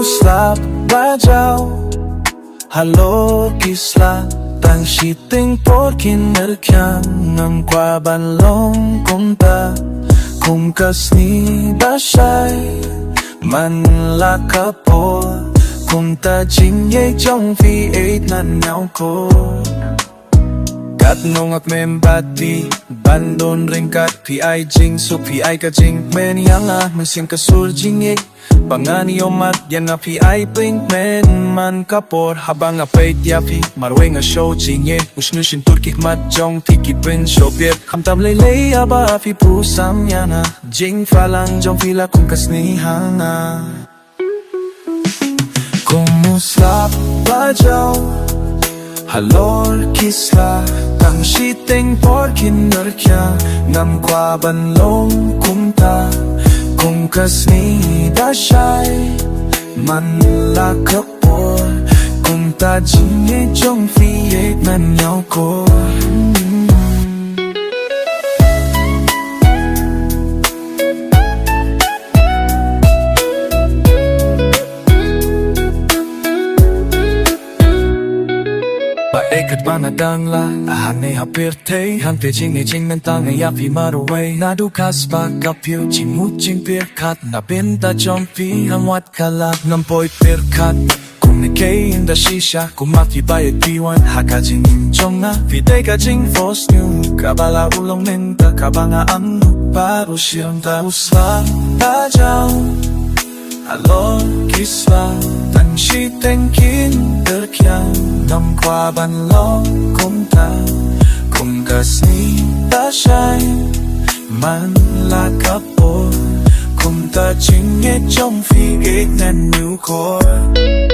Kumusta ba daw? Halo kisla Tang shiting porkin merkyang Ng kwabanlong kumta Kung kasni ba siya'y manlakapo Kung ta jingye trong phi eight nan nhau ko Kat nung ak men bati Bandon ring kat pi ai jing So pi ai ka jing men yang men sing kasur jingye Bangani o mat yan nga pi ai blink men Man kapor habang apay tiapi Marwe nga show jingye Usnushin turkik mat jong tiki pin show biet Hamtam lay aba api pusam yana Jing falang jong fila kung kasni hanga Kumusta ba daw? Halor kisla Tang shiting porkin nerkya Ngam kwa banlong kumta Kung kasni ba siya'y manlakapor Kung ta jingye jong fiye man nhau ko Baekat manadang la Ahane hapirte Hante jingye jing mentang Yapi maruwe Nadukas bagapyo Jingmut jing pirkat Nabinta jompi Hamwat kalak Nampoy pirkat Kumnikay inda shisha Kumati bayad piwan Haka jing jonga Fide ka jing fos nyo Kabala ulong ninta Kabanga amno Paro siyang tausla Tajaw Alon kisla Tang shiteng kin Terkyang Nam kwa banlong kumta Kung kasni ba siya'y manlakapo Kung ta jingye jong fi eight nan new core